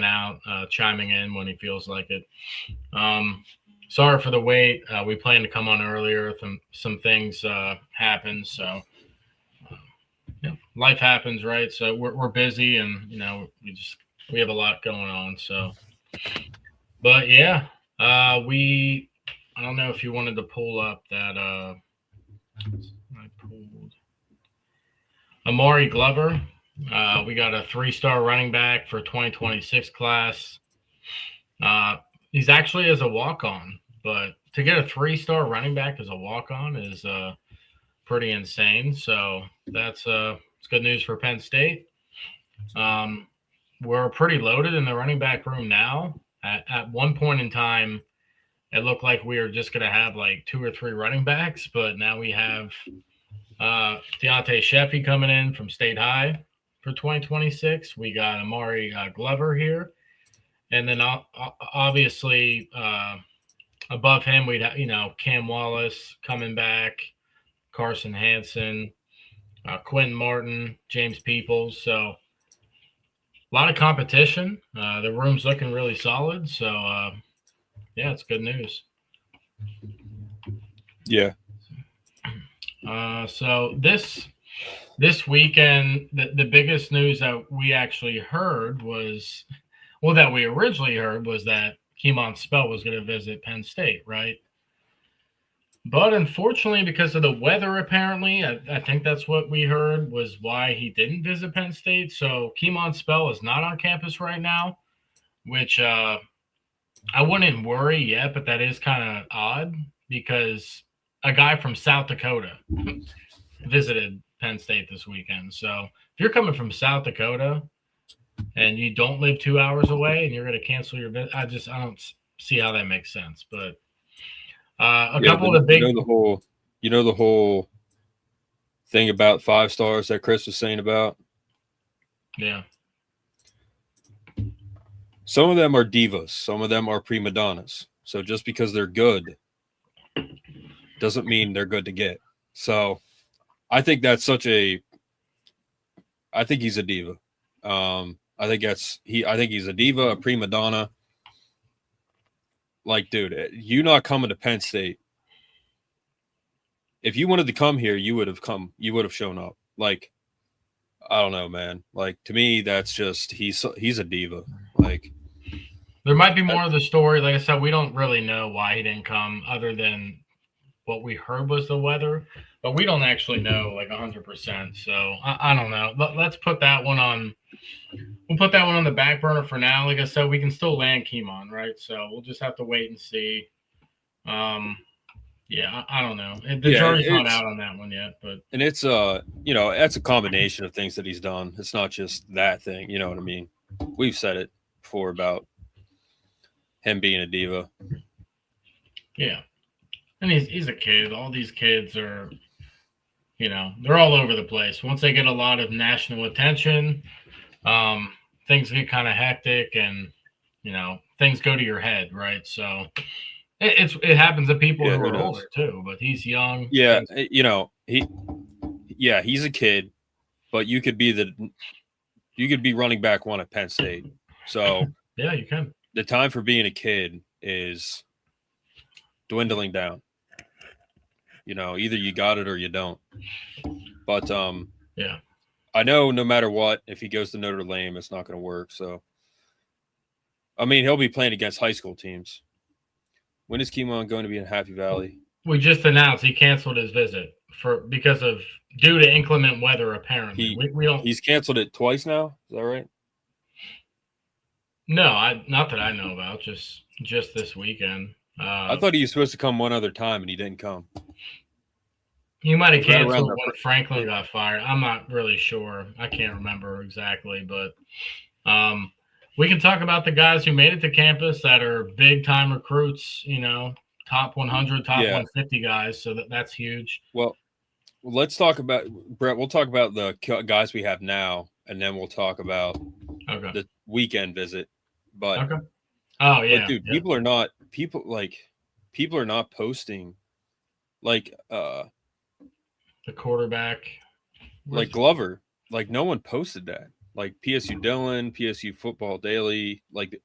hanging out, chiming in when he feels like it. Sorry for the wait. We planned to come on earlier. Some things happened, so life happens, right? So we're busy, and we have a lot going on. So, but yeah, I don't know if you wanted to pull up that. I pulled Amari Glover. We got a 3-star running back for 2026 class. He's actually as a walk-on, but to get a 3-star running back as a walk-on is pretty insane. So that's it's good news for Penn State. We're pretty loaded in the running back room now. At one point in time, it looked like we were just going to have like 2 or 3 running backs, but now we have Deontay Sheffy coming in from State High for 2026. We got Amari Glover here. And then obviously above him, we'd have, Cam Wallace coming back, Carson Hansen, Quentin Martin, James Peoples. So a lot of competition. The room's looking really solid. So, yeah, it's good news. Yeah. So this weekend, the biggest news that we actually heard was, that we originally heard was that Keemon Spell was going to visit Penn State, right? But unfortunately, because of the weather, apparently, I think that's what we heard was why he didn't visit Penn State. So Keemon Spell is not on campus right now, which I wouldn't worry yet, but that is kind of odd because a guy from South Dakota visited Penn State this weekend. So if you're coming from South Dakota and you don't live 2 hours away and you're going to cancel your visit, I don't see how that makes sense. But couple of the big, the whole thing about 5 stars that Chris was saying about. Yeah. Some of them are divas. Some of them are prima donnas. So just because they're good doesn't mean they're good to get. So I think that's I think he's a diva. I think he's a diva, a prima donna. Like, dude, you not coming to Penn State. If you wanted to come here, you would have come. You would have shown up. Like, I don't know, man. Like, to me, that's just he's a diva. Like, there might be more of the story. Like I said, we don't really know why he didn't come, other than what we heard was the weather. But we don't actually know like 100%. So I don't know. Let's put that one on. We'll put that one on the back burner for now. Like I said, we can still land Keemon, right? So we'll just have to wait and see. Yeah, I don't know. The jury's not out on that one yet, but it's that's a combination of things that he's done. It's not just that thing. You know what I mean? We've said it before about him being a diva. Yeah, and he's a kid. All these kids are, they're all over the place. Once they get a lot of national attention, things get kind of hectic, and things go to your head, right? So it happens to people who are older too, but he's young. Yeah, he's a kid, but you could be running back 1 at Penn State. So yeah, you can. The time for being a kid is dwindling down. Either you got it or you don't. But yeah. I know no matter what, if he goes to Notre Dame, it's not going to work. So, I mean, he'll be playing against high school teams. When is Keemon going to be in Happy Valley? We just announced he canceled his visit because of due to inclement weather. Apparently, He's canceled it twice now. Is that right? No, not that I know about. Just this weekend. I thought he was supposed to come one other time and he didn't come. He might have canceled when Franklin got fired. I'm not really sure. I can't remember exactly, but we can talk about the guys who made it to campus that are big-time recruits, top 100, top 150 guys, so that's huge. Well, let's talk about – Brett, we'll talk about the guys we have now, and then we'll talk about the weekend visit. But okay. Oh, yeah. But dude, people are not posting like the quarterback. Like Glover. Like, no one posted that. like PSU Dillon, PSU Football Daily, like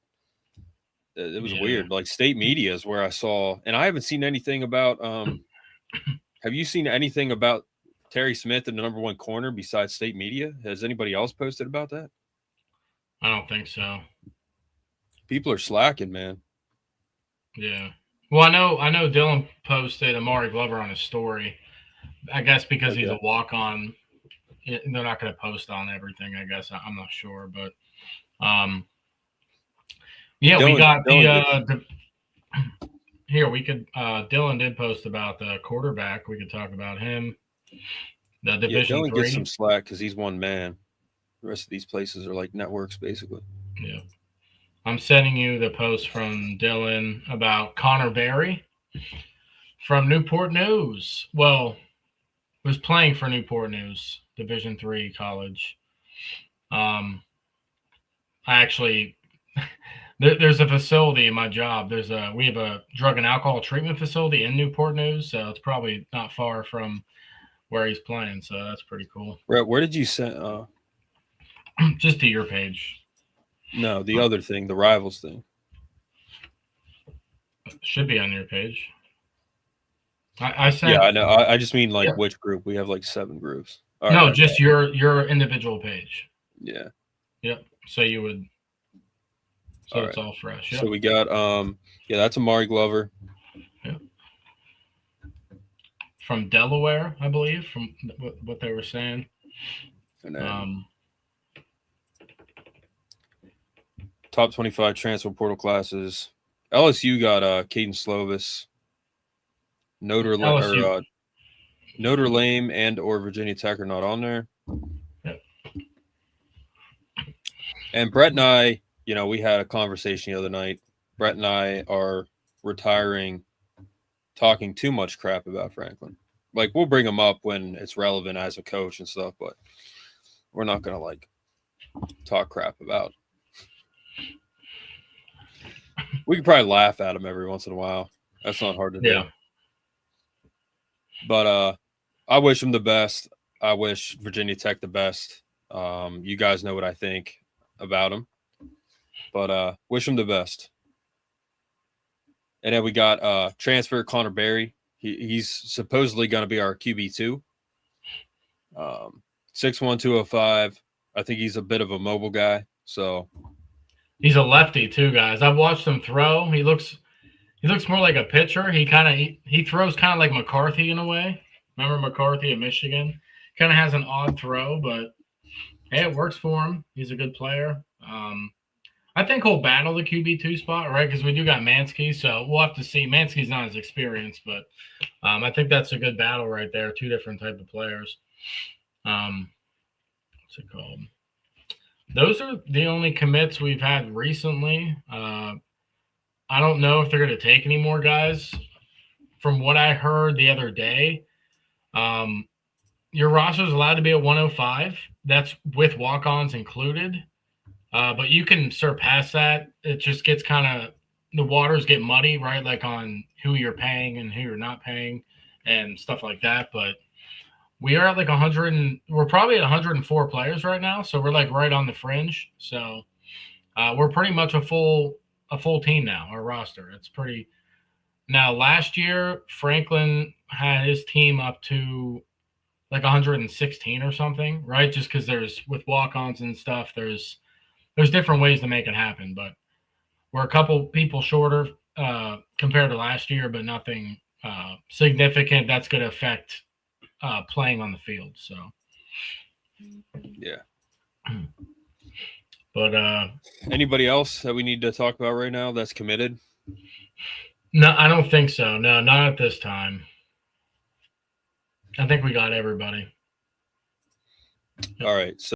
it was weird. Like state media is where I saw, and I haven't seen anything about. Have you seen anything about Terry Smith and the number 1 corner besides state media? Has anybody else posted about that? I don't think so. People are slacking, man. Yeah. Well, I know Dylan posted Amari Glover on his story. I guess because he's a walk-on, they're not going to post on everything. I guess I'm not sure, but yeah, Dylan, we got the here. We could Dylan did post about the quarterback. We could talk about him. The Division Dylan 3 gets some slack because he's one man. The rest of these places are like networks, basically. Yeah. I'm sending you the post from Dylan about Connor Berry from Newport News. Well, was playing for Newport News, Division 3 college. I actually there's a facility in my job. We have a drug and alcohol treatment facility in Newport News, so it's probably not far from where he's playing. So that's pretty cool. Brett, where did you send? Just to your page. No, the other thing, the Rivals thing. Should be on your page. I sent. Yeah, I know. I just mean like which group? We have like 7 groups. No, just your individual page. Yeah. Yep. So you would. So it's all fresh. Yep. So we got that's Amari Glover. Yep. From Delaware, I believe, from what they were saying. And then, top 25 transfer portal classes. LSU got Caden Slovis, Notre Dame and or Virginia Tech are not on there. Yep. And Brett and I, we had a conversation the other night. Brett and I are retiring talking too much crap about Franklin. Like, we'll bring him up when it's relevant as a coach and stuff, but we're not going to, talk crap about. We could probably laugh at him every once in a while. That's not hard to do. But I wish him the best. I wish Virginia Tech the best. You guys know what I think about him. But wish him the best. And then we got transfer Connor Berry. He's supposedly going to be our QB2. 6'1", 205. I think he's a bit of a mobile guy. So he's a lefty too, guys. I've watched him throw. He looks more like a pitcher. He throws kind of like McCarthy in a way. Remember McCarthy at Michigan? Kind of has an odd throw, but hey, it works for him. He's a good player. I think he'll battle the QB2 spot, right? Because we do got Mansky, so we'll have to see. Mansky's not as experienced, but I think that's a good battle right there. 2 different type of players. What's it called? Those are the only commits we've had recently. I don't know if they're going to take any more guys. From what I heard the other day, your roster is allowed to be at 105. That's with walk-ons included. But you can surpass that. It just gets the waters get muddy, right? Like on who you're paying and who you're not paying and stuff like that. But we are at like 100 we're probably at 104 players right now. So we're like right on the fringe. So we're pretty much a full team now, our roster. It's pretty. Now, last year, Franklin had his team up to like 116 or something, right? Just because with walk-ons and stuff, there's different ways to make it happen, but we're a couple people shorter compared to last year, but nothing significant that's going to affect playing on the field. So, yeah. But anybody else that we need to talk about right now that's committed? No, I don't think so. No, not at this time. I think we got everybody. All right. So